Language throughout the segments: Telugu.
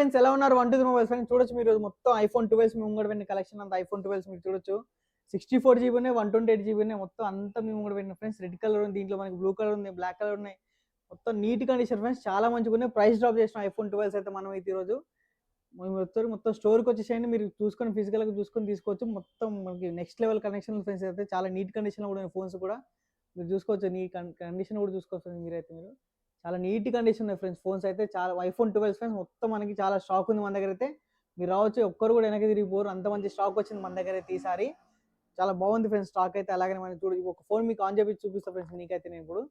ఫ్రెండ్స్, ఎలా ఉన్నారు? 123 మొబైల్స్ ఫ్రెండ్స్, చూడొచ్చు మీరు మొత్తం ఐఫోన్ 12 మీ ముంగడ పెట్టిన కలెక్షన్ అంతా ఐఫోన్ 12 మీరు చూడొచ్చు. 64 GB ఉన్నాయి, 128 GB ఉన్నాయి, మొత్తం అంతా మీ ముంగడ పెట్టిన ఫ్రెండ్స్. రెడ్ కలర్ ఉంది, దీంట్లో మనకి బ్లూ కలర్ ఉంది, బ్లాక్ కలర్ ఉన్నాయి, మొత్తం నీట్ కండిషన్ ఫ్రెండ్స్, చాలా మంచిగా ఉన్నాయి. ప్రైస్ డ్రాప్ చేసిన ఐఫోన్ 12 అయితే మనం అయితే ఈరోజు మేము వచ్చారు. మొత్తం స్టోర్కి వచ్చేసేయండి, మీరు చూసుకొని ఫిజికల్గా చూసుకొని తీసుకోవచ్చు. మొత్తం మనకి నెక్స్ట్ లెవెల్ కనెక్షన్ ఫ్రెండ్స్ అయితే చాలా నీట్ కండిషన్లో కూడా ఫోన్స్ కూడా మీరు చూసుకోవచ్చు. నీ కండిషన్ కూడా చూసుకోవచ్చు మీరైతే. మీరు చాలా నీట్ కండిషన్ ఉన్నాయి ఫ్రెండ్స్ ఫోన్స్ అయితే. చాలా ఐఫోన్ 12 ఫ్రెండ్స్ మొత్తం మనకి చాలా స్టాక్ ఉంది మన దగ్గర అయితే. మీరు రావచ్చు, ఒక్కరు కూడా వెనక్కి తిరిగిపోరు, అంత మంచి స్టాక్ వచ్చింది మన దగ్గర అయితే ఈసారి. చాలా బాగుంది ఫ్రెండ్స్ స్టాక్ అయితే. అలాగే మనం చూడు, ఒక ఫోన్ మీకు ఆన్ చేసి చూపిస్తాను ఫ్రెండ్స్ మీకైతే నేను ఇప్పుడు.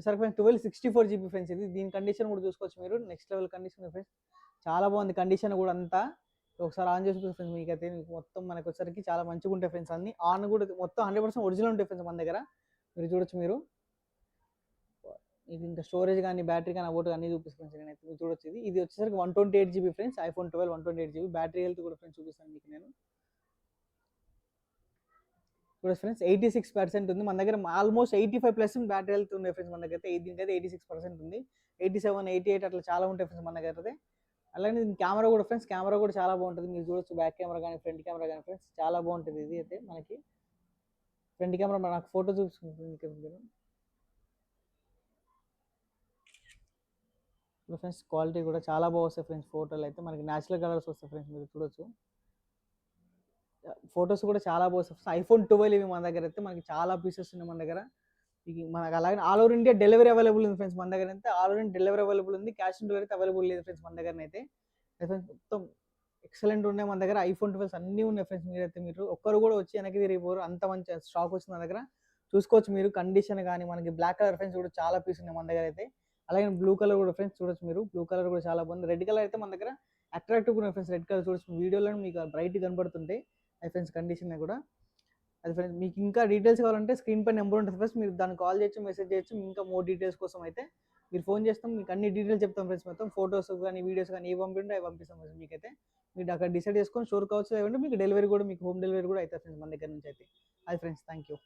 సరే ఫ్రెండ్స్, 64 GB ఫ్రెండ్స్ ఇది. దీని కండిషన్ కూడా చూసుకోవచ్చు మీరు, నెక్స్ట్ లెవెల్ కండిషన్ ఫ్రెండ్స్. చాలా బాగుంది కండిషన్ కూడా అంతా. ఒకసారి ఆన్ చేసి ఫ్రెండ్స్ మీకైతే. మీకు మొత్తం మనకు వచ్చరికి చాలా మంచిగా ఉంటాయి ఫ్రెండ్స్. అన్ని ఆన్ కూడా మొత్తం 100% ఒరిజినల్ ఉంటాయి ఫ్రెండ్స్ మన దగ్గర. మీరు చూడొచ్చు మీరు. ఇది ఇంకా స్టోరేజ్ కానీ బ్యాటరీ కానీ అబౌట్ అన్ని చూపిస్తాను నేనైతే. మీరు చూడొచ్చు. ఇది వచ్చేసరికి 128 GB friends, iPhone 12 128 GB. Battery health కూడా ఫ్రెండ్స్ చూపిస్తాను మీకు నేను. చూడొచ్చు ఫ్రెండ్స్, 86% ఉంది మన దగ్గర. ఆల్మోస్ట్ 85+ బ్యాటరీ హెల్త్ ఉన్నాయి ఫ్రెండ్స్ మన దగ్గర అయితే. దీనికైతే 86% ఉంది. 87, 88 అట్లా చాలా ఉంటాయి ఫ్రెండ్స్ మన దగ్గర అయితే. అలాగే దీని కెమెరా కూడా ఫ్రెండ్స్, కెమెరా కూడా చాలా బాగుంటుంది. మీరు చూడొచ్చు, బ్యాక్ కెమెరా కానీ ఫ్రంట్ కెమెరా కానీ ఫ్రెండ్స్ చాలా బాగుంటుంది. ఇది అయితే మనకి ఫ్రంట్ కెమెరా నాకు ఫోటో చూపిస్తుంది ఫ్రెండ్స్. క్వాలిటీ కూడా చాలా బాగా వస్తాయి ఫ్రెండ్స్. ఫోటోలు అయితే మనకి న్యాచురల్ కలర్స్ వస్తాయి ఫ్రెండ్స్, మీరు చూడొచ్చు. ఫొటోస్ కూడా చాలా బాగా వస్తాయి. ఐఫోన్ 12 ఇవి మన దగ్గర అయితే. మనకి చాలా పీసెస్ ఉన్నాయి మన దగ్గర. ఇది మనకి అలాగే all over India delivery available ఉంది ఫ్రెండ్స్ మన దగ్గర అయితే. All over India delivery available ఉంది, క్యాష్ ఆన్ డెలివరీ అయితే అవైలబుల్ లేదు ఫ్రెండ్స్ మన దగ్గర అయితే. ఫ్రెండ్స్ మొత్తం ఎక్సలెంట్ ఉన్నాయి మన దగ్గర. ఐఫోన్ 12 అన్నీ ఉన్నాయి ఫ్రెండ్స్. మీరైతే మీరు ఒక్కరు కూడా వచ్చి వెనక్కి తిరిగిపోరు, అంత మంచి స్టాక్ వచ్చింది మన దగ్గర. చూసుకోవచ్చు మీరు కండిషన్ కానీ. మనకి బ్లాక్ కలర్ ఫ్రెండ్స్ కూడా చాలా పీస్ ఉన్నాయి మన దగ్గర అయితే. అలాగే బ్లూ కలర్ కూడా ఫ్రెండ్స్ చూడొచ్చు మీరు. బ్లూ కలర్ కూడా చాలా బాగుంది. రెడ్ కలర్ అయితే మన దగ్గర అట్రాక్టివ్ ఉన్నాయి ఫ్రెండ్స్. రెడ్ కలర్ చూడొచ్చు వీడియోలో మీకు బ్రైట్ కనబడుతుంటాయి ఫ్రెండ్స్ కండిషన్ కూడా. అది ఫ్రెండ్స్, మీకు ఇంకా డీటెయిల్స్ కావాలంటే స్క్రీన్ పై నెంబర్ ఉంటుంది ఫ్రెండ్స్, మీరు దాన్ని కాల్ చేయొచ్చు, మెసేజ్ చేయొచ్చు. ఇంకా మోర్ డీటెయిల్స్ కోసం అయితే మీరు ఫోన్ చేస్తాం, మీకు అన్ని డీటెయిల్స్ చెప్తాం ఫ్రెండ్స్. మొత్తం ఫోటోస్ కానీ వీడియోస్ కానీ ఏ పంపింటే అవి పంపిస్తాం ఫ్రెండ్స్ మీకైతే. మీరు అక్కడ డిసైడ్ చేసుకొని స్టోర్ కావచ్చు, లేదంటే మీకు డెలివరీ కూడా, మీకు హోమ్ డెలివరీ కూడా అవుతుంది ఫ్రెండ్స్ మన దగ్గర నుంచి అయితే. అది ఫ్రెండ్స్, థ్యాంక్ యూ.